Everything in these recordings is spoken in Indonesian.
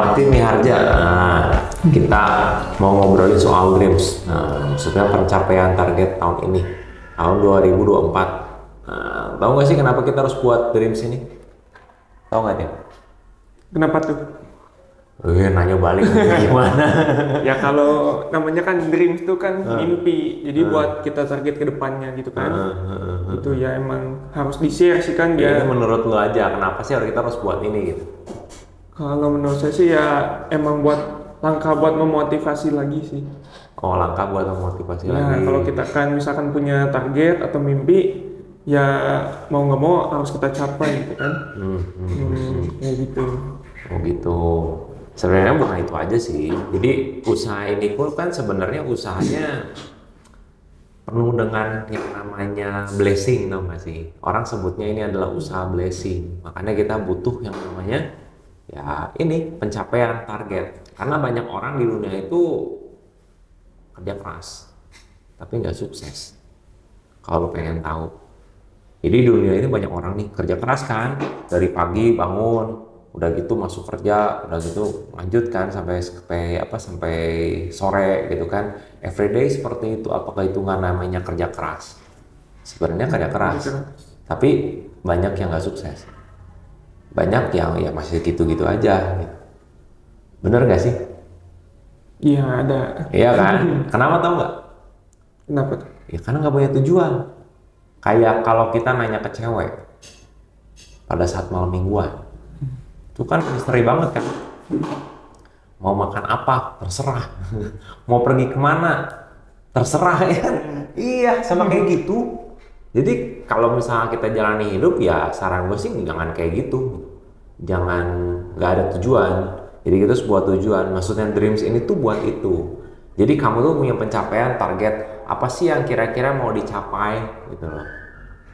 Martin Miharja. Nah, kita mau ngobrolin soal dreams. Nah, maksudnya pencapaian target tahun ini, tahun 2024. Nah, tahu nggak sih kenapa kita harus buat dreams ini? Tahu nggak dia? Kenapa tuh? Nanya balik gimana? Ya kalau namanya kan dreams tuh kan mimpi, jadi buat kita target ke depannya gitu kan. Itu ya emang harus di-share sih kan Ini dia. menurut lu aja, kenapa sih kita harus buat ini gitu? Kalau menurut saya sih ya emang buat langkah buat memotivasi lagi sih. Oh, langkah buat memotivasi Ya lagi. kalau kita kan misalkan punya target atau mimpi, ya mau nggak mau harus kita capai gitu kan. Kayak gitu. Oh gitu. Sebenarnya bukan itu aja sih. Jadi usaha ini pun kan sebenarnya usahanya penuh dengan yang namanya blessing, tau gak sih? Orang sebutnya ini adalah usaha blessing. Makanya kita butuh yang namanya ya ini pencapaian target. Karena banyak orang di dunia itu kerja keras, tapi nggak sukses. Kalau pengen tahu. Jadi di dunia ini banyak orang nih kerja keras kan, dari pagi bangun, udah gitu masuk kerja, udah gitu lanjut kan sampai sore gitu kan. Everyday seperti itu. Apakah itu nggak namanya kerja keras? Sebenarnya kerja keras, tapi banyak yang nggak sukses. Banyak yang ya masih gitu-gitu aja. Gitu. Bener nggak sih? Iya ada. Iya kan? Kenapa tau nggak? Kenapa tuh? Ya karena nggak punya tujuan. Kayak kalau kita nanya ke cewek pada saat malam mingguan, itu kan misteri banget kan. Mau makan apa? Terserah. Mau pergi kemana? Terserah ya. Iya, sama kayak gitu. Jadi kalau misalnya kita jalani hidup ya saran gue sih jangan kayak gitu. Jangan nggak ada tujuan. Jadi kita harus buat tujuan. Maksudnya dreams ini tuh buat itu. Jadi kamu tuh punya pencapaian target apa sih yang kira-kira mau dicapai gitu loh.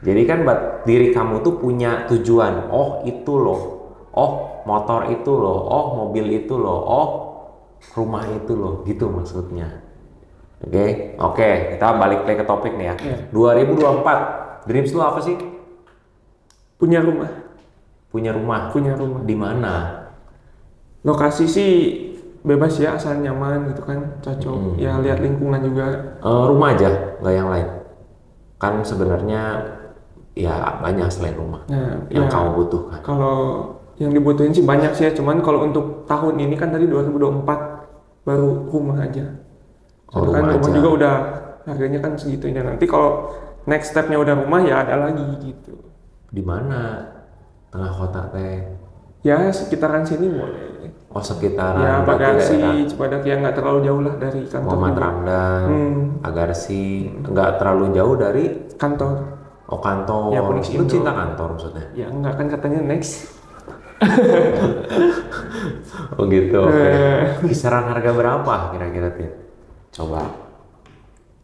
Jadi kan buat diri kamu tuh punya tujuan. Oh itu loh. Oh motor itu loh. Oh mobil itu loh. Oh rumah itu loh. Gitu maksudnya. Oke, kita balik lagi ke topik nih ya. 2024, dreams lu apa sih? Punya rumah. Punya rumah. Punya rumah. Di mana? Lokasi sih bebas ya, asal nyaman gitu kan, cocok. Ya lihat lingkungan juga. Rumah aja, nggak yang lain. Kan sebenarnya ya banyak selain rumah Nah, yang ya, kamu butuhkan. kalau yang dibutuhin sih banyak sih ya, cuman kalau untuk tahun ini kan tadi 2024 baru rumah aja. Oh, Soalnya kan rumah rumah aja. juga udah harganya kan segitunya. Nanti kalau next stepnya udah rumah ya ada lagi gitu. Di mana? Tengah kota teh. Ya sekitaran sini boleh. Oh sekitaran. Ya berarti Bagasi, daerah Cibadak ya nggak terlalu jauh lah dari kantor Muhammad juga. Ramdan, Agarsi, nggak terlalu jauh dari Kantor. kantor. Ya, Phoenix Lu Indo. cinta kantor maksudnya? Ya nggak kan katanya next. Oh gitu. Oke. Kisaran harga berapa kira-kira Tit? Coba.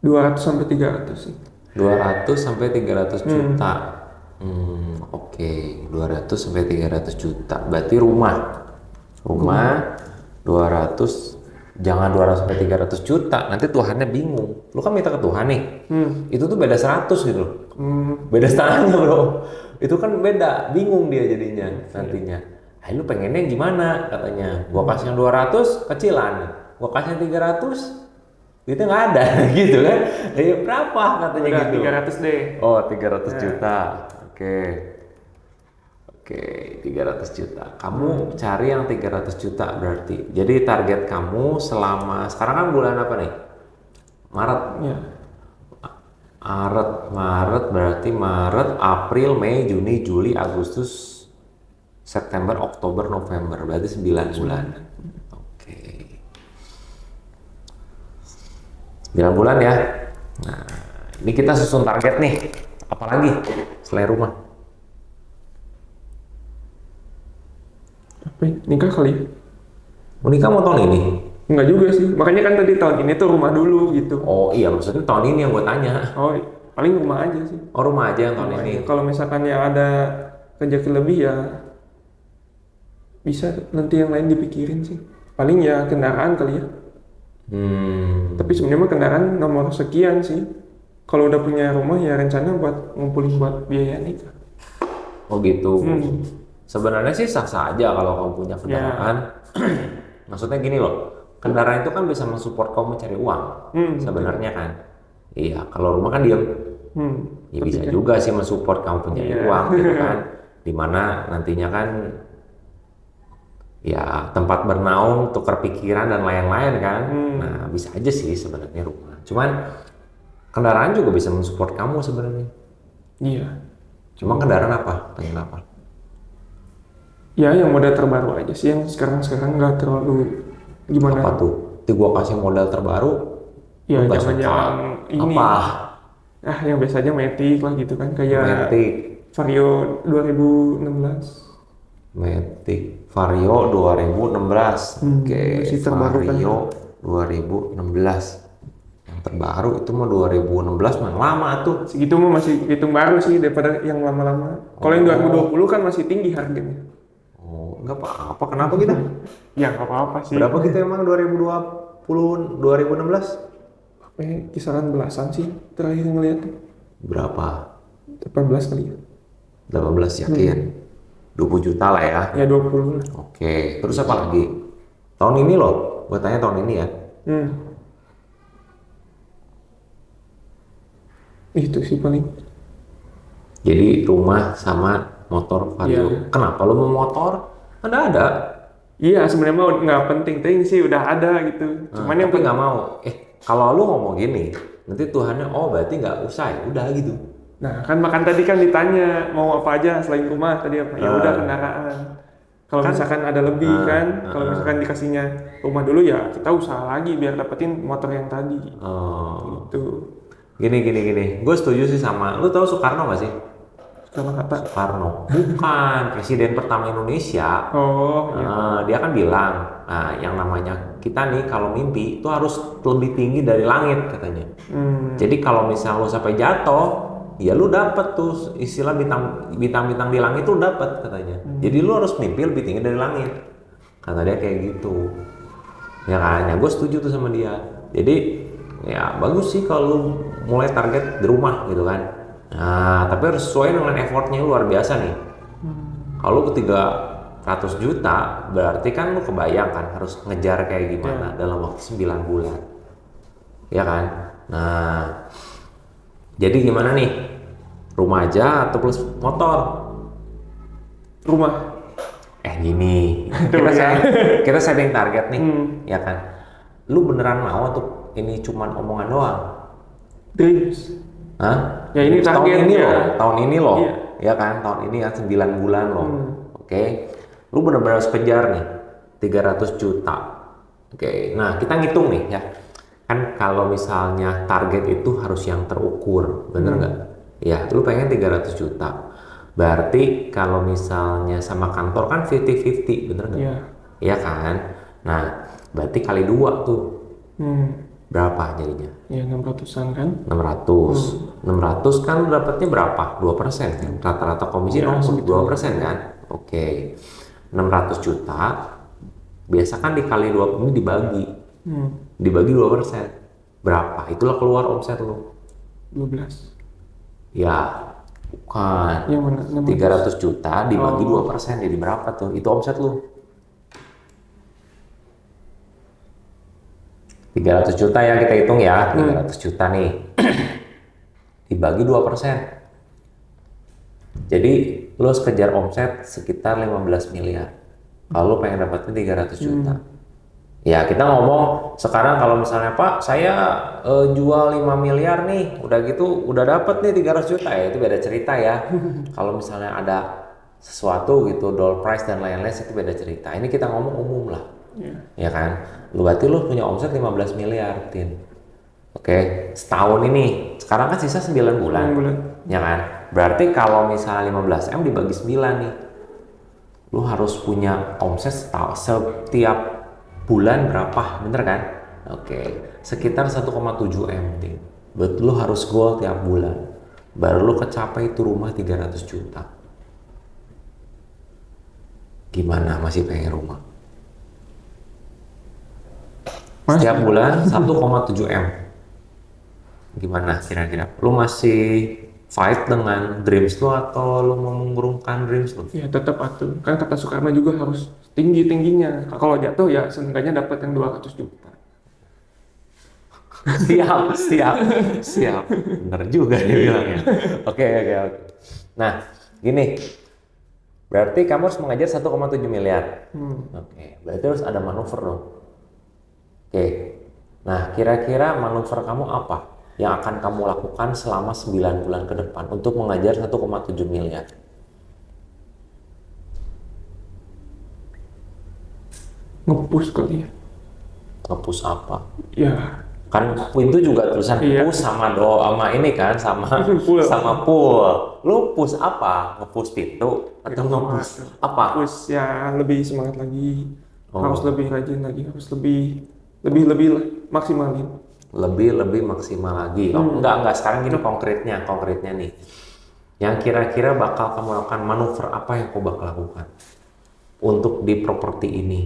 200 sampai 300 sih. 200 sampai 300 juta. Oke. 200 sampai 300 juta. Berarti rumah 200, jangan 200 sampai 300 juta. Nanti Tuhannya bingung. Lu kan minta ke Tuhan nih. Itu tuh beda 100 gitu loh. Beda setengahnya, Bro. Itu kan beda, bingung dia jadinya nantinya. Lu pengennya gimana katanya? Gua kasih yang 200 kecilan. Gua kasih yang 300 itu nggak ada gitu kan. Berapa katanya Udah gitu. 300 deh. Oh 300 juta. Oke, 300 juta. Kamu cari yang 300 juta berarti. Jadi target kamu selama sekarang kan bulan apa nih? Maret. Ya. Maret berarti Maret, April, Mei, Juni, Juli, Agustus, September, Oktober, November. Berarti 9 bulan. Oke. 9 bulan ya. Nah, ini kita susun target nih. Apalagi selain rumah? Apa ya? Nikah kali ya? Mau nikah mau tahun ini? Enggak juga sih. Makanya kan tadi tahun ini tuh rumah dulu gitu. Oh iya, maksudnya tahun ini yang gue tanya. Oh, paling rumah aja sih. Oh rumah aja yang tahun Rumah ini. aja. Kalau misalkan ya ada rezeki lebih ya bisa nanti yang lain dipikirin sih. Paling ya kendaraan kali ya. Tapi sebenarnya mah kendaraan nomor sekian sih. Kalau udah punya rumah ya rencana buat ngumpulin buat biaya nikah. Oh gitu. Sebenarnya sih sah-sah aja kalau kamu punya kendaraan. Maksudnya gini loh, kendaraan itu kan bisa mensupport kamu mencari uang. Sebenarnya kan. Iya, kalau rumah kan diam. Ya bisa juga sih mensupport kamu punya uang gitu kan. Dimana nantinya kan ya tempat bernaung, tukar pikiran dan lain-lain kan. Nah, bisa aja sih sebenarnya rumah. Cuman kendaraan juga bisa mensupport kamu sebenarnya. Iya. Cuma kendaraan apa? Pengen apa? Ya yang model terbaru aja sih, yang sekarang nggak terlalu gimana. Apa tuh? Nanti gua kasih model terbaru. Ya lu nggak jangan-jangan suka. ini. Apa? Yang biasa aja Matic lah gitu kan, kayak Matic. Vario 2016. Matic Vario 2016. Oke, masih terbaru kan. Vario 2016. Yang terbaru itu mah 2016 mah lama tuh. Segitu mah masih hitung baru sih daripada yang lama-lama. Kalau yang 2020 kan masih tinggi harganya. Oh, nggak apa-apa. Kenapa kita? Ya nggak apa-apa sih. Berapa kita emang 2020 2016? Kisaran belasan sih terakhir ngeliat. Berapa? 18 kali ya. 18 yakin? 20 juta lah ya. Ya 20 lah. Oke, terus apa lagi? Tahun ini loh, gue tanya tahun ini ya. Itu sih paling. Jadi rumah sama motor Vario. Kenapa lo mau motor? Ada. Iya sebenarnya mah nggak penting sih udah ada gitu. Cuman yang tapi nggak mau. Kalau lu ngomong gini, nanti Tuhannya berarti nggak usah ya, udah gitu. Nah kan makan tadi kan ditanya mau apa aja selain rumah tadi apa? Ya udah kendaraan. Kalau misalkan ada lebih kan, kalau misalkan dikasihnya rumah dulu ya kita usaha lagi biar dapetin motor yang tadi. Gitu. Gini. Gue setuju sih sama. Lu tahu Soekarno nggak sih? Soekarno. Bukan presiden pertama Indonesia. Dia kan bilang, nah yang namanya kita nih kalau mimpi itu harus lebih tinggi dari langit katanya. Jadi kalau misalnya lu sampai jatuh, ya lu dapet tuh istilah bintang-bintang di langit tuh dapet katanya. Jadi lu harus mimpi lebih tinggi dari langit. Kata dia kayak gitu. Ya kan? Ya gue setuju tuh sama dia. Jadi ya bagus sih kalau lu mulai target di rumah gitu kan. Nah, tapi harus sesuai dengan effortnya luar biasa nih. Kalau ke 300 juta, berarti kan lu kebayang kan harus ngejar kayak gimana dalam waktu 9 bulan. Ya kan? Nah, jadi gimana nih? Rumah aja atau plus motor? Rumah. Gini. Kita setting target nih, ya kan? Lu beneran mau atau ini cuman omongan doang? Dreams. Hah? Ya ini target tahun ini loh, ya kan? Tahun ini ya 9 bulan loh. Oke. Lu bener-bener harus kejar nih 300 juta. Oke. Nah, kita ngitung nih ya. Kan kalau misalnya target itu harus yang terukur, bener nggak? Ya, lu pengen 300 juta. Berarti kalau misalnya sama kantor kan 50-50, bener nggak? Iya kan? Nah, berarti kali 2 tuh. Berapa jadinya? Ya 600-an kan? 600 kan dapatnya berapa? 2% kan? Rata-rata komisi langsung 2% kan? Oke. 600 juta biasa kan dikali 2 ini dibagi. Dibagi 2%. Berapa? Itulah keluar omset lu. 12. Ya, bukan. Yang mana? 300 juta dibagi 2% jadi berapa tuh? Itu omset lu. 300 juta ya kita hitung ya, 300 juta nih dibagi 2%. Jadi lo harus kejar omset sekitar 15 miliar. Kalau lo pengen dapetin 300 juta. Ya kita ngomong sekarang kalau misalnya Pak saya jual 5 miliar nih, udah gitu udah dapet nih 300 juta ya itu beda cerita ya. Kalau misalnya ada sesuatu gitu, door price dan lain-lain itu beda cerita. Ini kita ngomong umum lah. Ya kan, berarti lu punya omset 15 miliar, Tin. Oke, setahun ini, sekarang kan sisa 9 bulan. Ya kan, berarti kalau misalnya 15 M dibagi 9 nih, lu harus punya omset setiap bulan berapa, bener kan? Oke, sekitar 1,7 M, Tin. Berarti lu harus goal tiap bulan, baru lu kecapai itu rumah 300 juta. Gimana, masih pengen rumah? Setiap bulan 1,7 M. Gimana kira-kira? Lu masih fight dengan dreams lu atau lu mengurungkan dreams lu? Ya tetap atuh. Kan kata Soekarno juga harus tinggi-tingginya. Kalau jatuh ya seenggaknya dapat yang 200 juta. Siap. Bener juga dia bilangnya. Oke. Nah, gini. Berarti kamu harus mengajar 1,7 miliar. Oke, berarti harus ada manuver dong. Oke. Nah, kira-kira manuver kamu apa yang akan kamu lakukan selama 9 bulan ke depan untuk mengajar 1,7 miliar? Nge-push kali ya. Nge-push apa? Ya, Kan itu juga tulisan Iya. push sama sama ini kan sama Pull. sama pull. Lu push apa? Nge-push pintu atau nge-push apa? push ya lebih semangat lagi. Oh. Harus lebih rajin lagi, harus lebih lah, maksimalin. Lebih maksimal lagi. Oh, enggak sekarang gini konkretnya nih. Yang kira-kira bakal kamu lakukan, manuver apa yang kau bakal lakukan untuk di properti ini?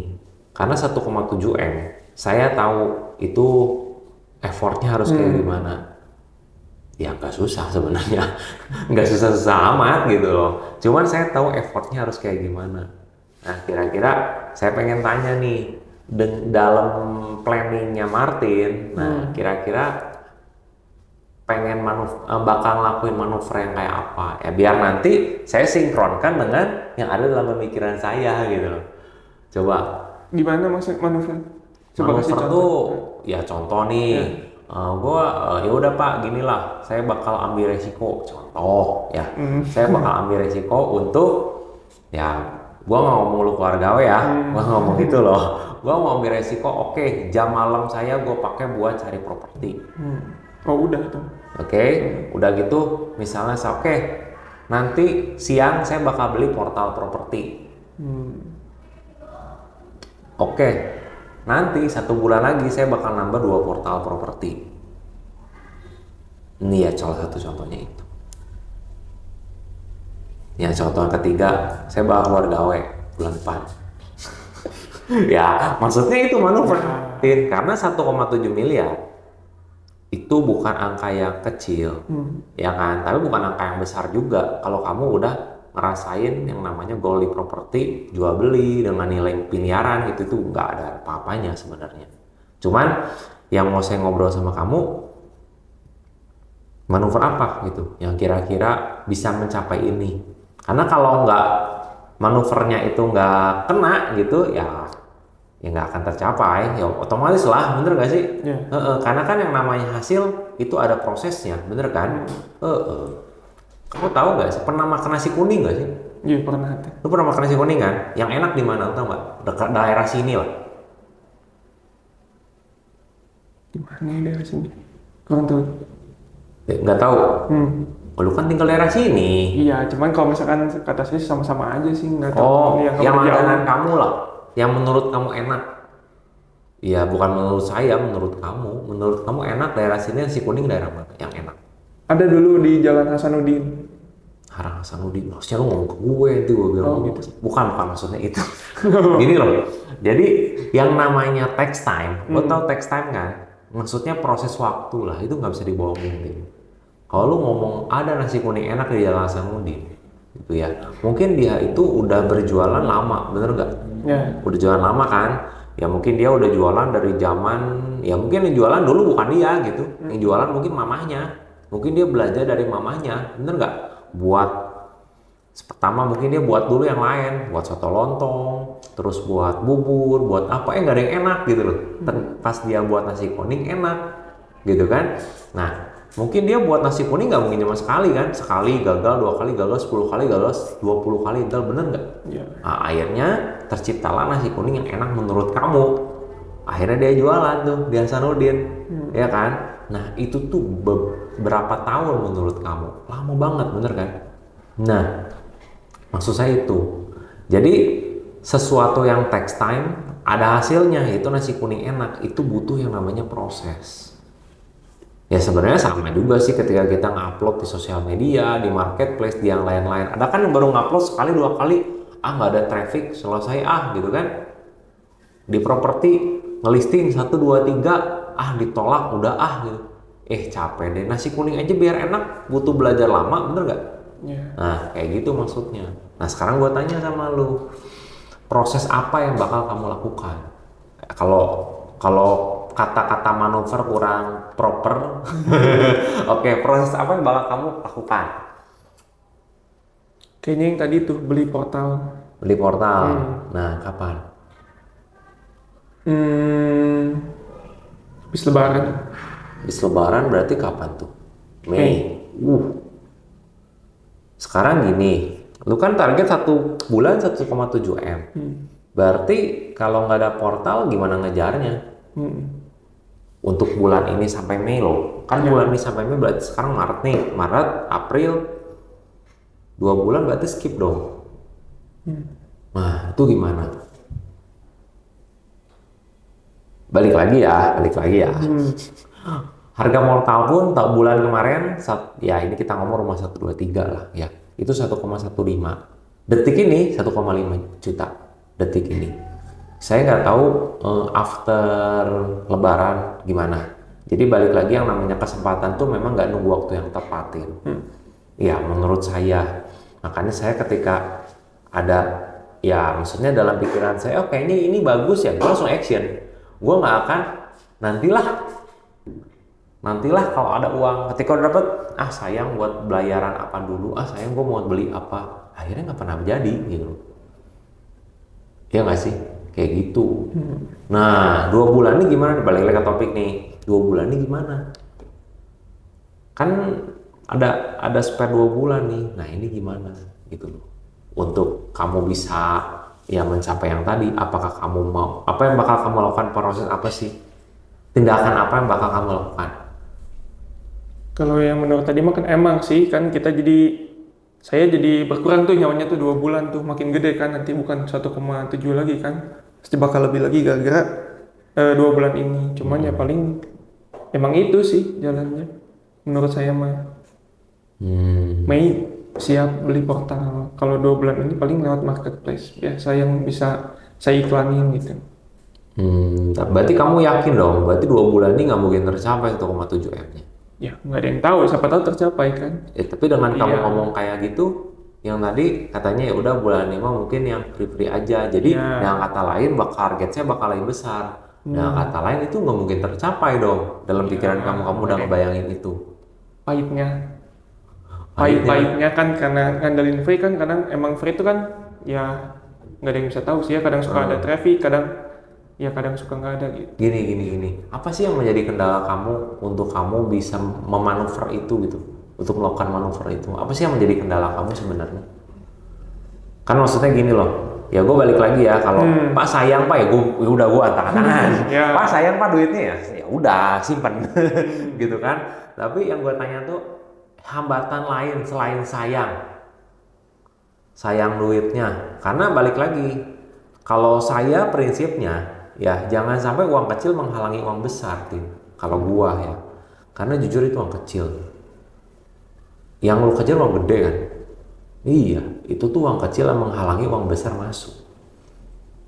Karena 1,7 M, saya tahu itu effortnya harus kayak gimana. Ya nggak susah sebenarnya, nggak susah-susah amat gitu loh. Cuman saya tahu effortnya harus kayak gimana. Nah kira-kira saya pengen tanya nih, dalam planningnya Martin, nah kira-kira pengen bakal ngelakuin manuver yang kayak apa? Ya biar nanti saya sinkronkan dengan yang ada dalam pemikiran saya gitu loh. Coba. Gimana maksud manuver? Coba kasih Manuver contoh. tuh ya contoh nih, ya udah Pak, gini lah, saya bakal ambil resiko, contoh ya, saya bakal ambil resiko untuk ya, gua nggak ngomong lu keluarga ya, gua ngomong gitu loh, gua mau ambil resiko, oke, jam malam saya gua pakai buat cari properti, Oh udah itu. oke, udah gitu, misalnya oke, nanti siang saya bakal beli portal properti, oke. Nanti 1 bulan lagi saya bakal nambah 2 portal properti. Ini ya salah satu contohnya itu. Ya contoh ketiga, saya bakal keluar gawe bulan depan. Ya maksudnya itu manuver. Karena 1,7 miliar itu bukan angka yang kecil, ya kan? Tapi bukan angka yang besar juga. Kalau kamu udah ngerasain yang namanya goal di properti, jual beli dengan nilai miliaran itu tuh nggak ada apa-apanya sebenarnya. Cuman yang mau saya ngobrol sama kamu, manuver apa gitu yang kira-kira bisa mencapai ini. Karena kalau nggak manuvernya itu nggak kena gitu ya nggak akan tercapai. Ya otomatis lah, bener nggak sih? Karena kan yang namanya hasil itu ada prosesnya, bener kan? Kamu tahu nggak sih, pernah makan nasi kuning nggak sih? Iya pernah. Lu pernah makan nasi kuning kan? Yang enak di mana, tahu nggak? Dekat daerah sini lah. Di mana daerah sini? Kurang tahu. Nggak tahu. Oh, lu kan tinggal daerah sini. Iya, cuman kalau misalkan kata saya sama-sama aja sih, nggak tahu. Oh, yang jauh. makanan kamu lah, yang menurut kamu enak. Iya, bukan menurut saya, menurut kamu. Menurut kamu enak daerah sini, nasi kuning daerah mana yang enak? Ada dulu di Jalan Hasanuddin. Hasanuddin, maksudnya lu ngomong ke gue itu, gue bilang gitu. bukan maksudnya itu. Gini loh, jadi yang namanya text time, lo tau text time kan? Maksudnya proses waktu lah, itu nggak bisa dibohongin gitu. Kalau lu ngomong ada nasi kuning enak di Jalan Hasanuddin, gitu ya, mungkin dia itu udah berjualan lama, bener nggak? Ya. Udah jualan lama kan? Ya mungkin dia udah jualan dari zaman, ya mungkin yang jualan dulu bukan dia gitu, yang jualan mungkin mamahnya. Mungkin dia belajar dari mamahnya, bener nggak? Buat pertama mungkin dia buat dulu yang lain, buat soto lontong, terus buat bubur, buat apa? Nggak ada yang enak gitu loh. Pas dia buat nasi kuning enak, gitu kan? Nah, mungkin dia buat nasi kuning nggak mungkin cuma sekali kan? Sekali gagal, 2 kali gagal, 10 kali gagal, 20 kali gagal, bener nggak? Iya. Nah, akhirnya terciptalah nasi kuning yang enak menurut kamu. Akhirnya dia jualan tuh di Hasanuddin, ya kan? Nah itu tuh berapa tahun menurut kamu? Lama banget, bener kan? Nah, maksud saya itu. Jadi sesuatu yang takes time, ada hasilnya, yaitu nasi kuning enak. Itu butuh yang namanya proses. Ya sebenarnya sama juga sih ketika kita ngupload di sosial media, di marketplace, di yang lain-lain. Ada kan yang baru ngupload sekali 2 kali, nggak ada traffic, selesai gitu kan? Di properti ngelisting 1, 2, 3, ditolak udah gitu. capek deh, nasi kuning aja biar enak butuh belajar lama, bener gak? Ya. Nah kayak gitu maksudnya. Nah sekarang gue tanya sama lu, proses apa yang bakal kamu lakukan? Kalau kalau kata-kata manuver kurang proper, oke, proses apa yang bakal kamu lakukan? Kayaknya yang tadi tuh beli portal. Beli portal. Nah kapan? Habis lebaran. Habis lebaran berarti kapan tuh? Mei. Sekarang gini, lu kan target 1 bulan 1,7 M. Berarti kalau nggak ada portal gimana ngejarnya? Untuk bulan ini sampai Mei loh. Kan bulan ini sampai Mei berarti sekarang Maret nih. Maret, April, 2 bulan berarti skip dong. Nah itu gimana? Balik lagi ya. Harga mortal pun bulan kemarin, ya ini kita ngomong rumah 123 lah ya, itu 1,15. Detik ini 1,5 juta. Detik ini. Saya nggak tahu after lebaran gimana. Jadi balik lagi yang namanya kesempatan tuh memang nggak nunggu waktu yang tepatin. Ya menurut saya. Makanya saya ketika ada, ya maksudnya dalam pikiran saya, oke ini bagus ya, gue langsung action. Gue nggak akan nantilah kalau ada uang, ketika udah dapet, sayang buat belayaran apa dulu, sayang gue mau beli apa, akhirnya nggak pernah jadi gitu. Ya nggak sih, kayak gitu. Nah 2 bulan ini gimana? Balik lagi ke topik nih, 2 bulan ini gimana? Kan ada spare 2 bulan nih, nah ini gimana gitu loh. Untuk kamu bisa ya mencapai yang tadi, apakah kamu mau, apa yang bakal kamu lakukan, proses apa sih? Tindakan apa yang bakal kamu lakukan? Kalau yang menurut tadi mah kan emang sih kan saya jadi berkurang tuh nyawanya tuh 2 bulan tuh makin gede kan, nanti bukan 1,7 lagi kan, pasti bakal lebih lagi gara-gara 2 bulan ini. Cuman ya paling emang itu sih jalannya menurut saya mah. Mei siap beli portal. Kalau 2 bulan ini paling lewat marketplace biasa yang bisa saya iklanin gitu. Berarti kamu yakin dong, berarti 2 bulan ini nggak mungkin tercapai 1,7 M nya? Ya nggak ada yang tahu, siapa tahu tercapai kan. Tapi dengan kamu ngomong kayak gitu, yang tadi katanya ya udah bulan 5 mungkin yang free aja, jadi dengan kata lain target saya bakal lebih besar. Dengan kata lain itu nggak mungkin tercapai dong dalam pikiran kamu udah ngebayangin itu. Pahitnya kan karena ngandelin free kan, kadang emang free itu kan ya nggak ada yang bisa tahu sih ya, kadang suka ada traffic, kadang suka nggak ada gitu. Gini. Apa sih yang menjadi kendala kamu untuk kamu bisa memanuver itu gitu? Untuk melakukan manuver itu. Apa sih yang menjadi kendala kamu sebenarnya? Kan maksudnya gini loh. Ya gue balik lagi ya, kalau Pak sayang Pak, ya udah gue angkat tangan. Pak sayang Pak duitnya ya udah simpan gitu kan. Tapi yang gue tanya tuh hambatan lain selain sayang duitnya. Karena balik lagi, kalau saya prinsipnya ya jangan sampai uang kecil menghalangi uang besar, Tim. Kalau gua ya, karena jujur itu uang kecil. Yang lu kejar uang gede kan? Iya, itu tuh uang kecil yang menghalangi uang besar masuk.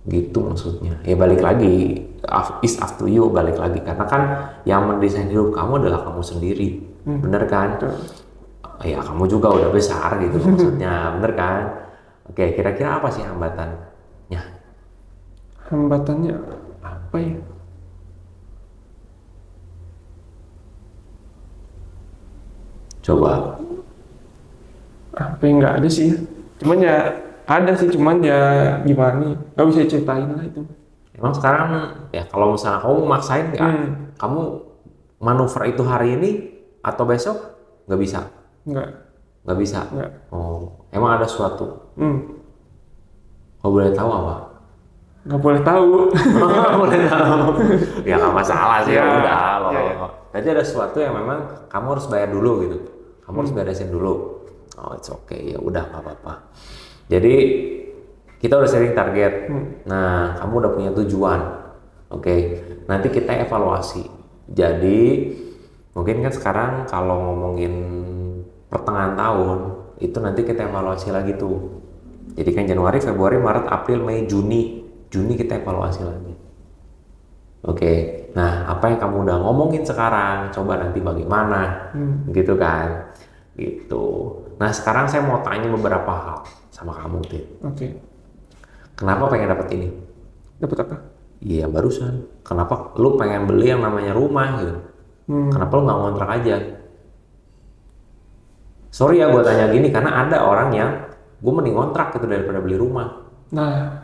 Gitu maksudnya. Ya balik lagi, is up to you, balik lagi. Karena kan yang mendesain hidup kamu adalah kamu sendiri, bener kan? Ya kamu juga udah besar gitu maksudnya, bener kan? Oke, kira-kira apa sih hambatannya? Hambatannya apa ya? Coba. Apa yang nggak ada sih? Cuman ya ada sih, cuman ya gimana nih? Gak bisa ceritain lah itu. Emang sekarang ya kalau misalnya kamu maksain nggak, kamu manuver itu hari ini atau besok nggak bisa? Nggak bisa. Nggak. Oh, emang ada suatu? Kau boleh tahu apa? Nggak boleh tahu. Boleh tahu. Ya nggak masalah sih, ya udah loh. Ya. Jadi ada sesuatu yang memang kamu harus bayar dulu gitu. Kamu harus beresin dulu. Oh, it's okay, ya udah nggak apa-apa. Jadi kita udah setting target. Nah, kamu udah punya tujuan. Oke. Nanti kita evaluasi. Jadi mungkin kan sekarang kalau ngomongin pertengahan tahun itu nanti kita evaluasi lagi tuh. Jadi kan Januari, Februari, Maret, April, Mei, Juni kita evaluasi lagi. Oke. Nah, apa apa yang kamu udah ngomongin sekarang, coba nanti bagaimana, gitu kan, gitu. Nah sekarang saya mau tanya beberapa hal sama kamu, Tit. Oke. Kenapa pengen dapet ini? Dapat apa? Iya barusan. Kenapa lu pengen beli yang namanya rumah gitu? Kenapa lu nggak ngontrak aja? Sorry ya gue tanya gini karena ada orang yang gue mending ngontrak gitu daripada beli rumah. Nah,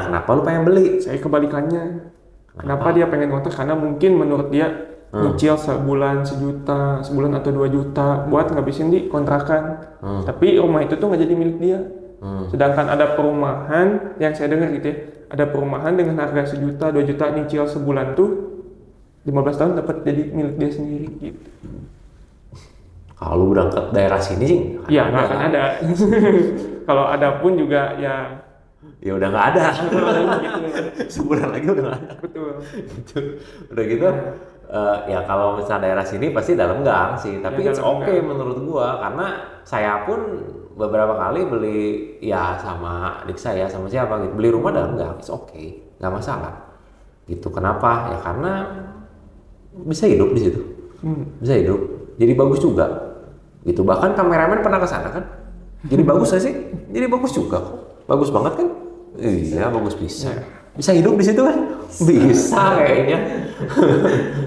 kenapa lu pengen beli? Saya kebalikannya. Kenapa dia pengen ngontrak? Karena mungkin menurut dia nyicil sebulan 1 juta, sebulan atau 2 juta buat ngabisin di kontrakan. Tapi rumah itu tuh nggak jadi milik dia. Sedangkan ada perumahan yang saya dengar gitu ya, ada perumahan dengan harga 1 juta, 2 juta nyicil sebulan tuh 15 tahun dapat jadi milik dia sendiri gitu. Kalau udah ke daerah sini sih? Ya nggak akan ada. Kalau ada pun juga ya udah nggak ada. Sebulan lagi udah nggak ada. Betul. Gitu. Udah gitu. Ya kalau misalnya daerah sini pasti dalam gang sih, tapi Ya, it's okay menurut gua karena saya pun beberapa kali beli ya sama adik saya sama siapa gitu beli rumah dalam gang, it's okay, nggak masalah. Gitu. Kenapa? Ya karena bisa hidup di situ, bisa hidup, jadi bagus juga. Gitu. Bahkan kameramen pernah ke sana kan, jadi bagus gak sih? Jadi bagus juga kok, bagus banget kan? Iya bagus bisa. Bisa hidup di situ kan? Bisa kayaknya.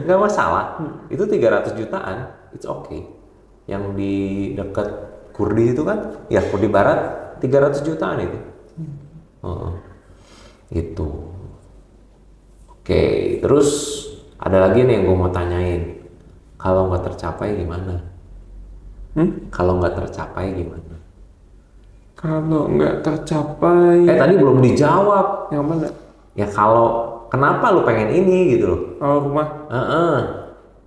Nggak masalah. Itu 300 jutaan, it's okay. Yang di dekat Kurdi itu kan, ya Kurdi Barat 300 jutaan itu. Gitu. Oke, terus ada lagi nih yang gue mau tanyain. Kalau nggak tercapai gimana? Kalau nggak tercapai gimana? Kalau nggak tercapai. Tadi belum dijawab. Yang mana? Ya kalau kenapa lu pengen ini gitu loh? Oh rumah.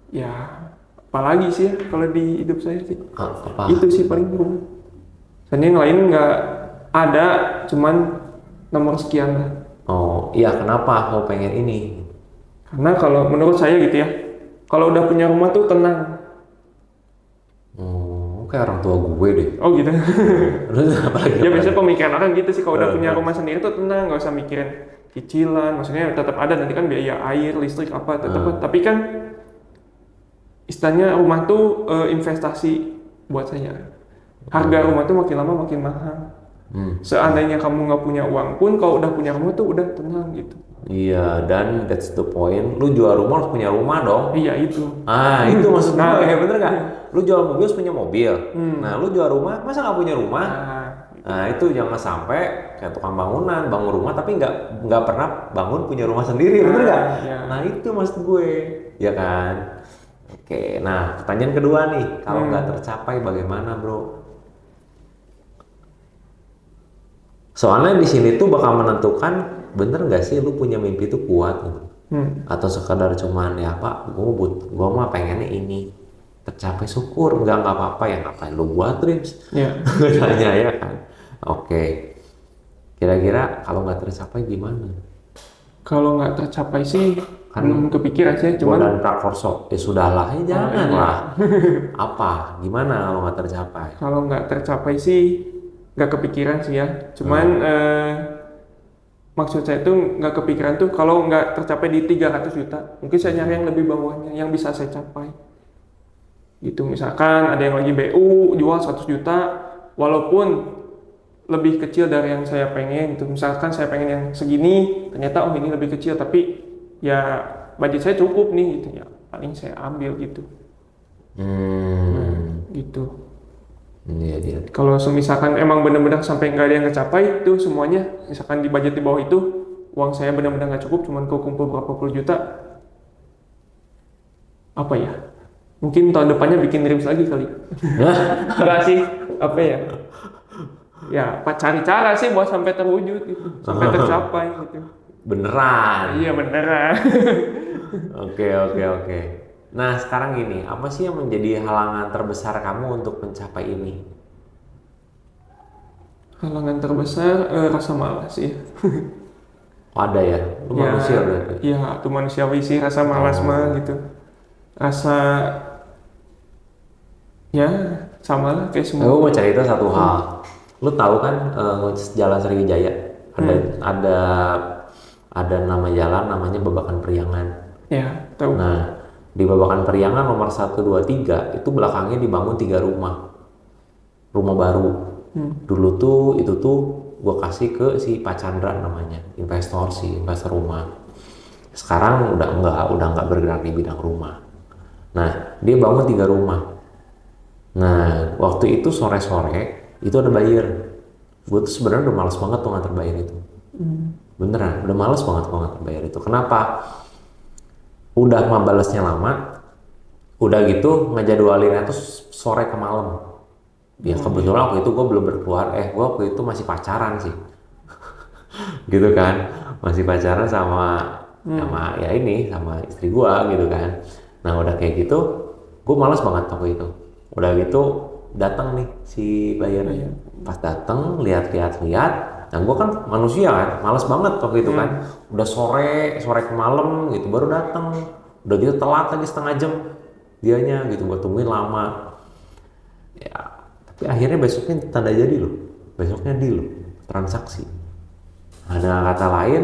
Ya apalagi sih ya kalau di hidup saya sih. Apa? Itu sih paling rumah. Dan yang lain nggak ada, cuman nomor sekian lah. Oh iya kenapa mau pengen ini? Karena kalau menurut saya gitu ya, kalau udah punya rumah tuh tenang. Kayak orang tua gue deh. Oh gitu. Ya biasanya Apalagi? pemikiran orang gitu sih, kalau udah punya rumah sendiri tuh tenang, nggak usah mikirin cicilan. Maksudnya tetap ada nanti kan biaya air, listrik apa tetap. Tapi kan istilahnya rumah tuh investasi buat saya. Harga rumah tuh makin lama makin mahal. Seandainya kamu nggak punya uang pun, kalau udah punya rumah tuh udah tenang gitu. Iya, dan that's the point. Lu jual rumah harus punya rumah dong. Iya itu. Itu maksud gue, ya bener nggak? Lu jual mobil harus punya mobil. Nah, lu jual rumah, masa nggak punya rumah? Nah, itu jangan sampai kayak tukang bangunan, bangun rumah tapi nggak pernah bangun punya rumah sendiri, bener nggak? Iya. Nah, itu maksud gue, ya kan? Oke, nah pertanyaan kedua nih, kalau nggak tercapai bagaimana, bro? Soalnya di sini tuh bakal menentukan bener nggak sih lu punya mimpi itu kuat gitu. Atau sekadar cuman ya Pak, gue mah pengennya ini tercapai, syukur, nggak apa-apa ya, ngapain lu buat dreams? Tanya ya kan. Oke. Kira-kira kalau nggak tercapai gimana? Kalau nggak tercapai sih belum kepikiran sih, cuman dan prakorso, sudahlah, jangan lah. Apa? Gimana kalau nggak tercapai? kalau nggak tercapai sih nggak kepikiran sih ya. Cuman maksud saya tuh nggak kepikiran tuh kalau nggak tercapai di 300 juta, mungkin saya nyari yang lebih bawahnya yang bisa saya capai. Gitu, misalkan ada yang lagi BU jual 100 juta, walaupun lebih kecil dari yang saya pengen. Itu misalkan saya pengen yang segini, ternyata ini lebih kecil, tapi ya budget saya cukup nih gitu ya, paling saya ambil gitu. Gitu. Iya. Kalau misalkan emang benar-benar sampai nggak ada yang kecapai tuh semuanya, misalkan di budget di bawah itu uang saya benar-benar nggak cukup, cuman kekumpul berapa puluh juta, apa ya? Mungkin tahun depannya bikin dreams lagi kali. Enggak sih, apa ya? Ya, cari cara sih buat sampai terwujud gitu, sampai tercapai gitu. Beneran? Iya beneran. Oke. Nah sekarang gini, apa sih yang menjadi halangan terbesar kamu untuk mencapai ini? Halangan terbesar rasa malas sih. Ada ya? Lu manusia berarti? Iya, itu manusiawi sih rasa malas mah gitu. Rasa ya sama lah kayak semua. Aku mau cerita satu hal. Lu tahu kan Jalan Sriwijaya? Ada nama jalan namanya Babakan Priangan. Ya, tahu. Nah, di Babakan Periangan nomor 1, 2, 3 itu belakangnya dibangun 3 rumah baru. Dulu tuh itu tuh gue kasih ke si Pak Chandra namanya, investor rumah. Sekarang udah nggak bergerak di bidang rumah. Nah, dia bangun 3 rumah. Nah, waktu itu sore-sore itu ada buyer. Gue tuh sebenarnya udah males banget tuh nganter buyer itu. Beneran, udah males banget gua nganter buyer itu. Kenapa? Udah mah balesnya lama, udah gitu ngejadwalinnya tuh sore ke malam. Ya kebetulan waktu itu gue belum berkeluar, gue waktu itu masih pacaran sih. Gitu kan, masih pacaran sama ya ini, sama istri gue gitu kan. Nah udah kayak gitu, gue malas banget waktu itu. Udah gitu datang nih si bayarnya. Pas datang lihat-lihat, nah gue kan manusia kan, malas banget waktu itu kan. Udah sore ke malam gitu baru datang. Udah gitu telat lagi setengah jam dianya gitu, gue tungguin lama. Ya, tapi akhirnya besoknya tanda jadi loh, besoknya deal loh, transaksi. Nah, dengan kata lain,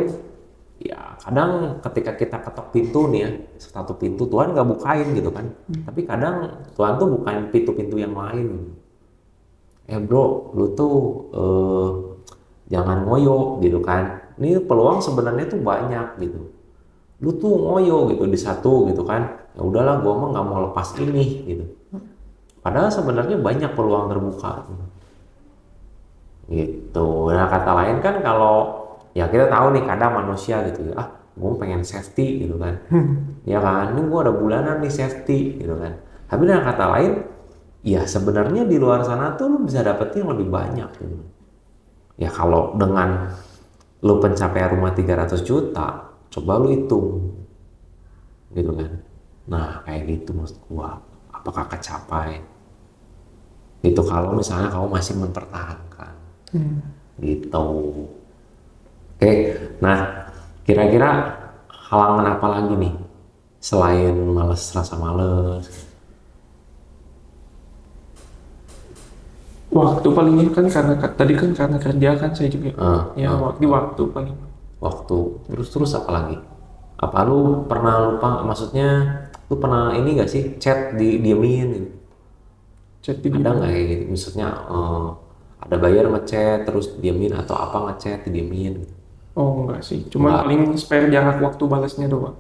ya kadang ketika kita ketok pintu nih ya, satu pintu Tuhan nggak bukain gitu kan, tapi kadang Tuhan tuh bukain pintu-pintu yang lain. Bro, lu tuh jangan ngoyo gitu kan, ini peluang sebenarnya tuh banyak gitu. Lu tuh ngoyo gitu di satu gitu kan, ya udahlah gua mah nggak mau lepas ini gitu. Padahal sebenarnya banyak peluang terbuka gitu. Nah kata lain kan kalau ya kita tahu nih kadang manusia gitu ya, gue pengen safety gitu kan, ya kan, ini gue ada bulanan nih safety gitu kan. Tapi dengan kata lain, ya sebenarnya di luar sana tuh lu bisa dapetin yang lebih banyak gitu. Ya kalau dengan lu pencapaian rumah 300 juta, coba lu hitung gitu kan. Nah kayak gitu maksud gua, apakah kecapai? Itu kalau misalnya kamu masih mempertahankan gitu. Oke, nah kira-kira halangan apa lagi nih selain rasa males? Waktu palingnya kan karena tadi kan karena kerja kan saya juga. Waktu paling. Waktu, terus apa lagi? Apa lu pernah lupa, maksudnya lu pernah ini gak sih chat diemin gitu? Chat di Ada nggak kayak gitu? Maksudnya ada buyer ngechat terus diemin atau apa ngechat diemin? Oh enggak sih, cuma Nggak. paling spare jarak waktu balasnya doang.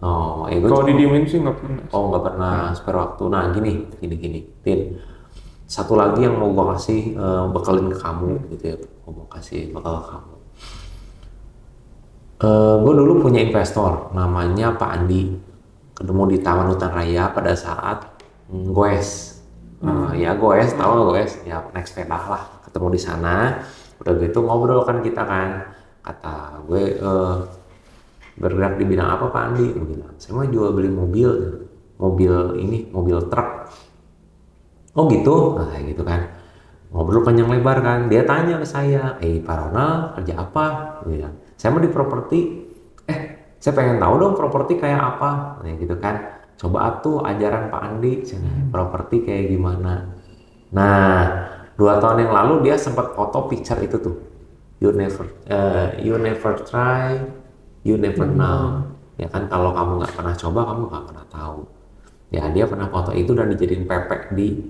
Oh, gue Kalau cuma, didiemin sih nggak pernah. oh nggak pernah spare waktu. Nah gini, Tin. Satu lagi yang mau gue kasih bekalin ke kamu gitu ya, mau kasih bekal ke kamu. Gue dulu punya investor namanya Pak Andi, ketemu di Taman Hutan Raya pada saat goes. Ya goes, tahu nggak goes? Ya naik sepeda lah, ketemu di sana. Udah gitu ngobrol kan kita kan. Kata gue bergerak di bidang apa Pak Andi? Gue bilang, saya mau jual beli mobil truk. Oh gitu, nah kayak gitu kan. Ngobrol panjang lebar kan. Dia tanya ke saya, Pak Ronald kerja apa? Gue bilang, saya mau di properti. Saya pengen tahu dong properti kayak apa, nah gitu kan. Coba atuh ajaran Pak Andi, properti kayak gimana. Nah, 2 tahun yang lalu dia sempat foto picture itu tuh. You never try, you never know. Ya kan kalau kamu nggak pernah coba, kamu nggak pernah tahu. Ya dia pernah foto itu dan dijadiin pepek di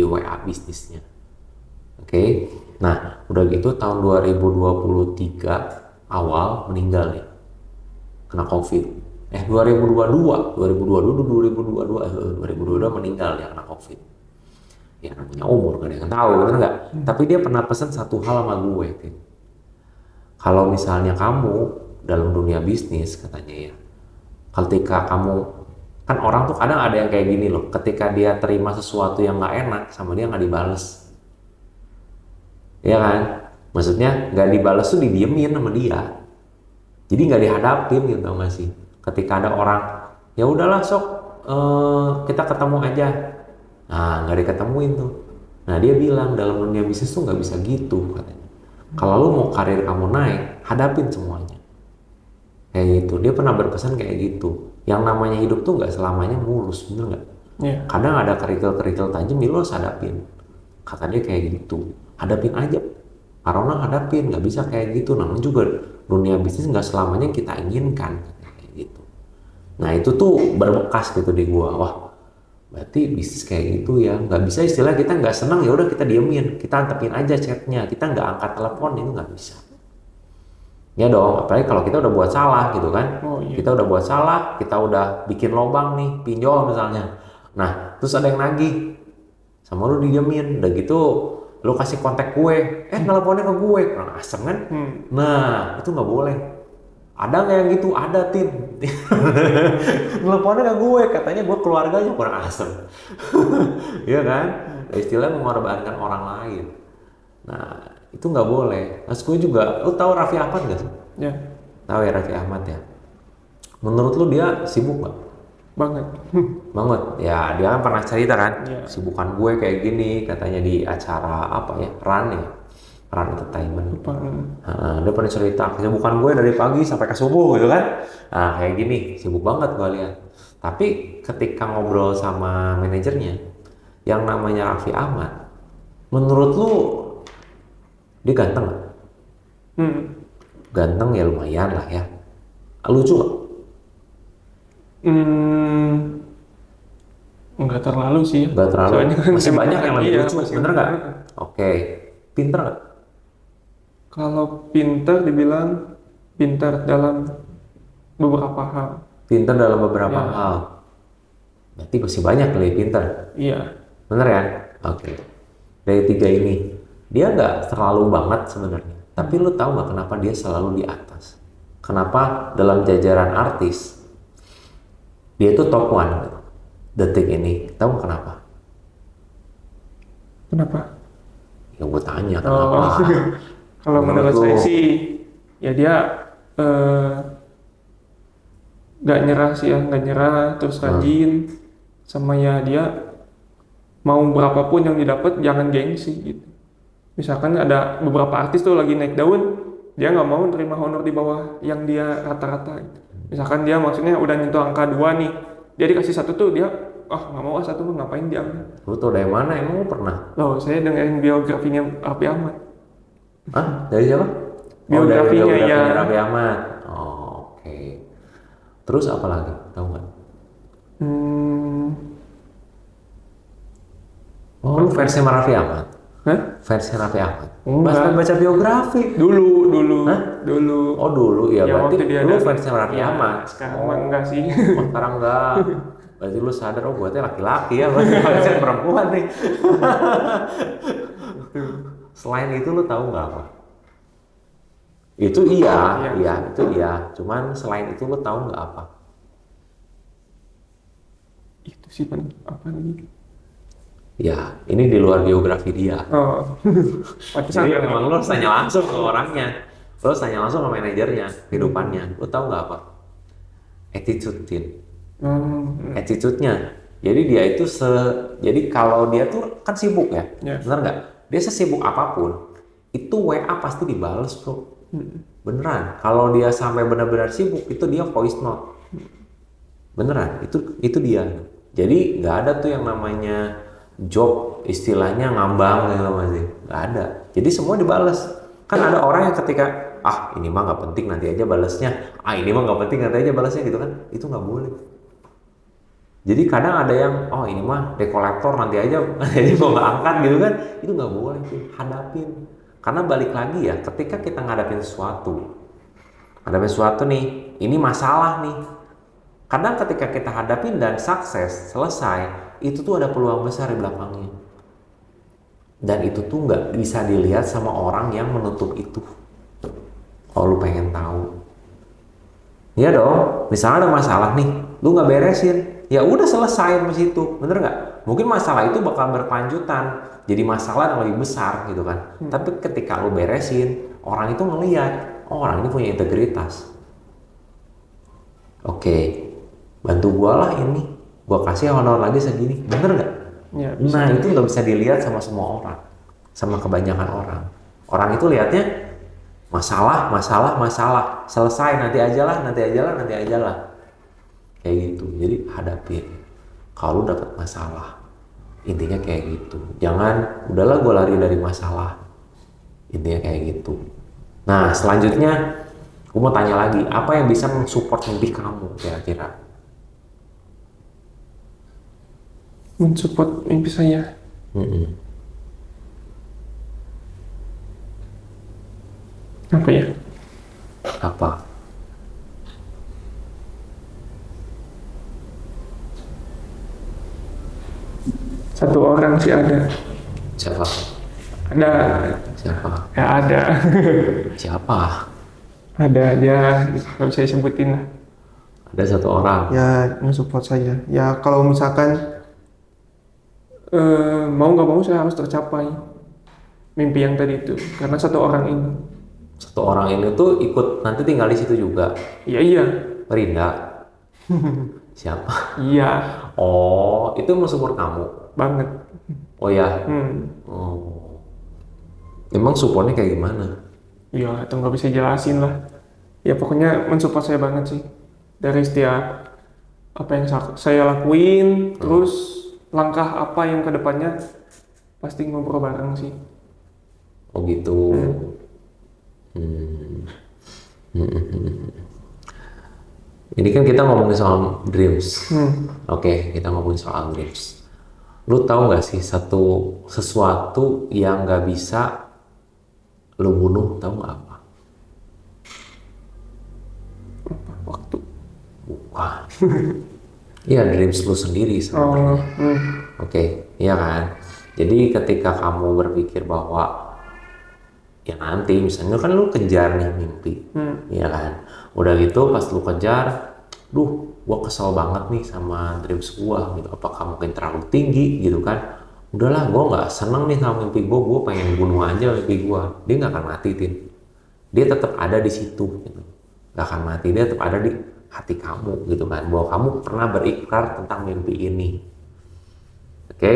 WA bisnisnya. Oke. Nah, udah gitu tahun 2023 awal meninggal ya. Kena COVID. 2022 meninggal ya kena COVID. Ya namanya umur gak ada yang tahu, bener nggak? Tapi dia pernah pesan satu hal sama gue, Tim. Kalau misalnya kamu dalam dunia bisnis katanya ya, ketika kamu kan orang tuh kadang ada yang kayak gini loh, ketika dia terima sesuatu yang nggak enak sama dia nggak dibales, ya kan? Maksudnya nggak dibales tuh didiemin sama dia. Jadi nggak dihadapin gitu nggak sih? Ketika ada orang, ya udahlah sok kita ketemu aja. Nah nggak diketemuin tuh. Nah dia bilang dalam dunia bisnis tuh nggak bisa gitu katanya. Kalau lu mau karir kamu naik, hadapin semuanya. Kayak gitu. Dia pernah berpesan kayak gitu. Yang namanya hidup tuh nggak selamanya mulus, bener nggak? Yeah. Kadang ada kerikil-kerikil tajam, ya lu harus hadapin. Kata dia kayak gitu. Hadapin aja. Karena hadapin, nggak bisa kayak gitu. Namanya juga dunia bisnis nggak selamanya kita inginkan kayak gitu. Nah itu tuh berbekas gitu di gua. Wah, berarti bisnis kayak gitu ya. Nggak bisa istilah kita nggak senang ya udah kita diemin, kita antepin aja chatnya, kita nggak angkat telepon, itu nggak bisa. Ya dong, apalagi kalau kita udah buat salah gitu kan. Oh iya. Kita udah buat salah, kita udah bikin lobang nih, pinjol misalnya. Nah, terus ada yang nagih, sama lu didiemin, udah gitu lu kasih kontak gue, nelponnya ke gue, kurang asem kan? Nah, itu nggak boleh. Ada nggak yang gitu? Ada, Tim. Nelponnya ke gue, katanya gue keluarganya, kurang asem. Iya kan? Istilah mengorbankan orang lain. Nah, itu nggak boleh. Mas gue juga, lu tahu Raffi Ahmad nggak sih? Ya, Tahu ya Raffi Ahmad ya? Menurut lu dia sibuk nggak? banget. Banget. Ya, dia kan pernah cerita kan, Iya. kesibukan gue kayak gini, katanya di acara apa ya, Run ya, Run Entertainment. Lupa. Nah, dia pernah cerita, kesibukan gue dari pagi sampai ke subuh gitu kan. Nah, kayak gini, sibuk banget gue lihat. Tapi ketika ngobrol sama manajernya, yang namanya Raffi Ahmad, menurut lu dia ganteng nggak? Hmm. Ganteng ya lumayan lah ya. Lucu nggak? Nggak terlalu sih. Nggak terlalu. Soalnya kan Masih banyak yang lebih iya, lucu, masih bener nggak? banyak. Oke. Pinter nggak? Kalau pintar dibilang pintar dalam beberapa hal. Pinter dalam beberapa Ya. hal. Berarti masih banyak kali pinter. Iya. Bener ya? Oke. Dari tiga ini, dia nggak terlalu banget sebenarnya. Tapi lu tahu nggak kenapa dia selalu di atas? Kenapa dalam jajaran artis dia itu top one gitu. Detik ini, tahu nggak kenapa? Kenapa? Ya gue tanya kenapa? Kalau menurut Menurut saya lu? sih, ya dia nggak nyerah sih ya, nggak nyerah, terus rajin, sama ya dia mau berapapun yang didapat jangan gengsi gitu. Misalkan ada beberapa artis tuh lagi naik daun, dia nggak mau terima honor di bawah yang dia rata-rata gitu. Misalkan dia maksudnya udah nyentuh angka 2 nih, dia dikasih 1 tuh dia, nggak mau 1 tuh ngapain dia ambil. Lu tau dari mana? Emang lu pernah? Loh, saya dengerin biografinya Raffi Ahmad. Hah? Dari siapa? Biografinya, dari biografinya ya. Raffi Ahmad. Oh, oke. Terus apa lagi? Tahu nggak? Oh, lu versi Raffi Ahmad? Hah? Versi Raffi Ahmad? Enggak. Baca biografi? Dulu. Hah? Dulu. Oh dulu ya, Ya, berarti waktu dia lu ada- versi Raffi Ya, Ahmad. sekarang mah enggak sih. Oh, sekarang enggak. Berarti lu sadar, oh gue teh laki-laki ya, berarti versi perempuan nih. Selain itu lu tahu nggak apa? Itu iya, Iya. itu iya. Cuman selain itu lu tahu nggak apa? Itu sih apa lagi? Ya, ini di luar biografi dia. Oh. Pantesan Jadi kan. memang lu harus tanya langsung ke orangnya. Lu harus tanya langsung ke manajernya, kehidupannya. Lu tahu nggak apa? Attitude, Tin. Attitude-nya. Jadi dia itu jadi kalau dia tuh kan sibuk ya, Ya. bener nggak? Dia sesibuk apapun, itu WA pasti dibales bro. Beneran. Kalau dia sampai benar-benar sibuk, itu dia voice note. Beneran. Itu dia. Jadi nggak ada tuh yang namanya job istilahnya ngambang gitu masih. Nggak ada. Jadi semua dibales. Kan ada orang yang ketika ini mah nggak penting nanti aja balesnya. Ini mah nggak penting nanti aja balesnya gitu kan? Itu nggak boleh. Jadi kadang ada yang, ini mah dekolektor nanti aja, jadi mau nggak angkat gitu kan, itu nggak boleh tuh, hadapin. Karena balik lagi ya, ketika kita ngadapin sesuatu nih, ini masalah nih. Kadang ketika kita hadapin dan sukses, selesai, itu tuh ada peluang besar di belakangnya. Dan itu tuh nggak bisa dilihat sama orang yang menutup itu. Kalau lu pengen tahu. Iya dong, misalnya ada masalah nih, lu nggak beresin, ya udah selesai di situ, bener nggak? Mungkin masalah itu bakal berkelanjutan, jadi masalah yang lebih besar gitu kan. Tapi ketika lu beresin, orang itu ngelihat, orang ini punya integritas. Oke, bantu gua lah ini, gua kasih honor lagi segini, bener nggak? Ya, bisa. Nah itu nggak bisa dilihat sama semua orang, sama kebanyakan orang. Orang itu lihatnya masalah, selesai nanti aja lah, kayak gitu. Jadi hadapin. Kalau lu dapat masalah, intinya kayak gitu. Jangan, udahlah gue lari dari masalah. Intinya kayak gitu. Nah selanjutnya, gue mau tanya lagi, apa yang bisa mensupport mimpi kamu kira-kira? mensupport mimpi saya. Mm-mm. Apa ya? Apa? Satu orang sih ada. Siapa? Ada. Siapa? Ya ada. Siapa? Ada aja. Kalau saya sebutin lah. Ada satu orang. Ya, mensupport saya. Ya, kalau misalkan mau nggak mau saya harus tercapai mimpi yang tadi itu. Karena satu orang ini. Satu orang ini tuh ikut nanti tinggal di situ juga. Iya, iya. Rinda. Siapa? Iya, Oh, itu mensupport kamu. banget. Oh ya. Hmm. Oh. Emang supportnya kayak gimana? Ya, itu nggak bisa jelasin lah. Ya, pokoknya mensupport saya banget sih. Dari setiap apa yang saya lakuin, terus langkah apa yang kedepannya pasti ngobrol bareng sih. Oh gitu. Hmm. Ini kan kita ngomongin soal dreams. Oke, kita ngomongin soal dreams. Lu tahu nggak sih sesuatu yang nggak bisa lu bunuh, tahu nggak apa? Waktu. Bukan. Iya, dreams lu sendiri sebenarnya. Oke, iya kan? Jadi ketika kamu berpikir bahwa ya nanti misalnya kan lu kejar nih mimpi, iya kan? Udah gitu pas lu kejar, gua kesel banget nih sama dreams gua gitu. Apakah mungkin terlalu tinggi gitu kan? Udahlah, gua nggak seneng nih sama mimpi gua pengen bunuh aja mimpi gua. Dia nggak akan mati, Tin. Dia tetap ada di situ, gitu. Nggak akan mati, dia tetap ada di hati kamu gitu kan, bahwa kamu pernah berikrar tentang mimpi ini. Oke?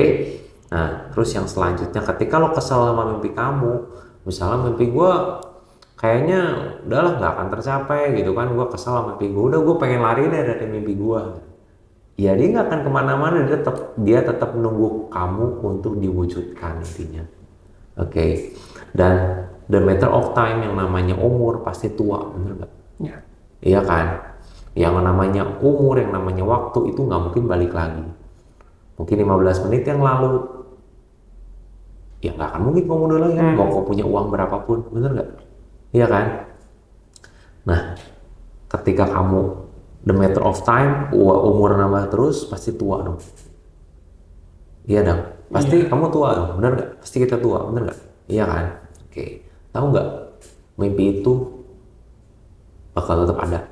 Nah, terus yang selanjutnya ketika lo kesel sama mimpi kamu, misalnya mimpi gue kayaknya udahlah nggak akan tercapai gitu kan, gue kesel sama mimpi gue, udah gue pengen lari deh dari mimpi gue. Ya dia nggak akan kemana-mana, dia tetap menunggu kamu untuk diwujudkan intinya. Oke? Dan the matter of time, yang namanya umur pasti tua, bener nggak? Ya. Iya kan? Yang namanya umur, yang namanya waktu itu nggak mungkin balik lagi. Mungkin 15 menit yang lalu, ya nggak akan mungkin kamu mundur lagi kan? Mau kau punya uang berapapun, bener nggak? Iya kan? Nah, ketika kamu the matter of time, umur nambah terus, pasti tua dong. Iya dong? Pasti kamu tua dong, bener nggak? Pasti kita tua, bener nggak? Iya kan? Oke. Tahu nggak? Mimpi itu bakal tetap ada.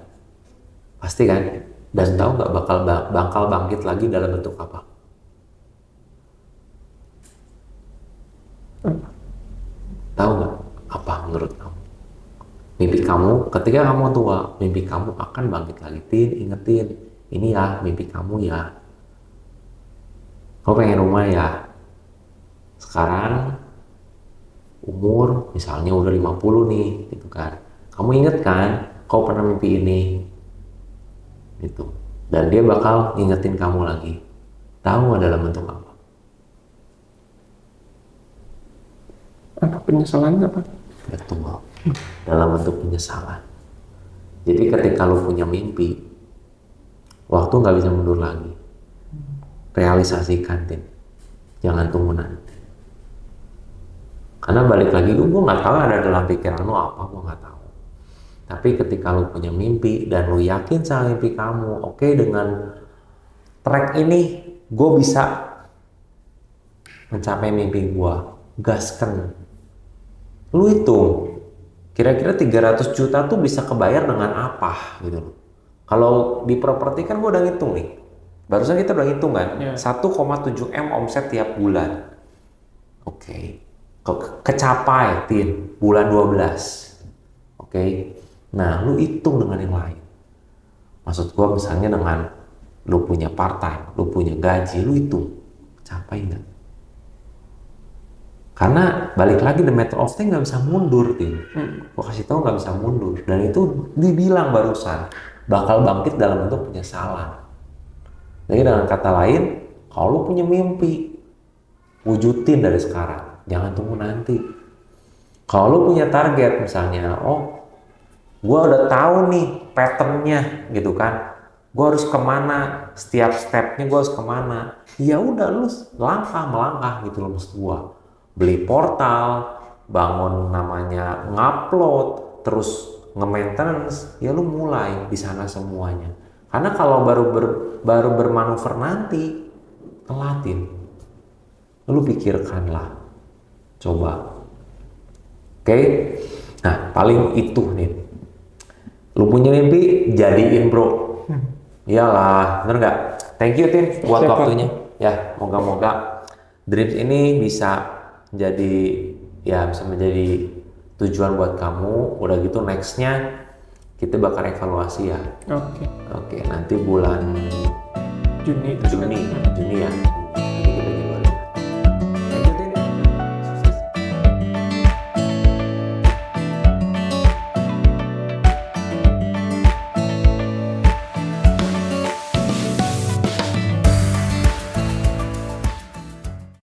Pasti kan? Dan tahu nggak bakal bangkit lagi dalam bentuk apa? Tahu nggak apa menurut kamu? Mimpi kamu, ketika kamu tua, mimpi kamu akan bangkit lagi. Ingetin, ini ya mimpi kamu ya. Kamu pengen rumah ya? Sekarang umur misalnya udah 50 nih, gitu kan. Kamu inget kan, kau pernah mimpi ini. Gitu. Dan dia bakal ngingetin kamu lagi. Tahu nggak dalam bentuk apa? Apa penyesalan apa? Betul. Dalam bentuk penyesalan. Jadi ketika lu punya mimpi, waktu nggak bisa mundur lagi. Realisasikan, Tin. Jangan tunggu nanti. Karena balik lagi, gue nggak tahu ada dalam pikiran lu apa, gue nggak tahu. Tapi ketika lu punya mimpi dan lu yakin sama mimpi kamu, oke, dengan track ini gue bisa mencapai mimpi gue, gaskan. Lu hitung, kira-kira 300 juta tuh bisa kebayar dengan apa gitu loh. Kalau di properti kan gue udah ngitung nih, barusan kita udah ngitung kan, 1,7 M omset tiap bulan. Oke. Kecapai, Tin, bulan 12. Oke. Nah, lu hitung dengan yang lain. Maksud gua misalnya dengan lu punya part time, lu punya gaji, lu hitung capai nggak? Karena balik lagi the matter of time nggak bisa mundur, Tin. Gua kasih tahu nggak bisa mundur, dan itu dibilang barusan bakal bangkit dalam bentuk penyesalan. Jadi dengan kata lain, kalau lu punya mimpi, wujudin dari sekarang, jangan tunggu nanti. Kalau lu punya target misalnya, gue udah tahu nih patternnya gitu kan, gue harus kemana, setiap stepnya gue harus kemana. Ya udah lu melangkah gitu loh maksud gue. Beli portal, bangun namanya ngupload, terus nge-maintenance, ya lu mulai di sana semuanya. Karena kalau baru bermanuver nanti telatin. Lu pikirkanlah, coba. Oke? Nah, paling itu nih. Lu punya mimpi, jadiin bro. Iyalah, bener nggak? Thank you Tin buat Siap, waktunya. Ya, moga-moga dreams ini bisa menjadi tujuan buat kamu. Udah gitu nextnya kita bakal evaluasi ya. Oke. Oke, nanti bulan Juni. Juni ya.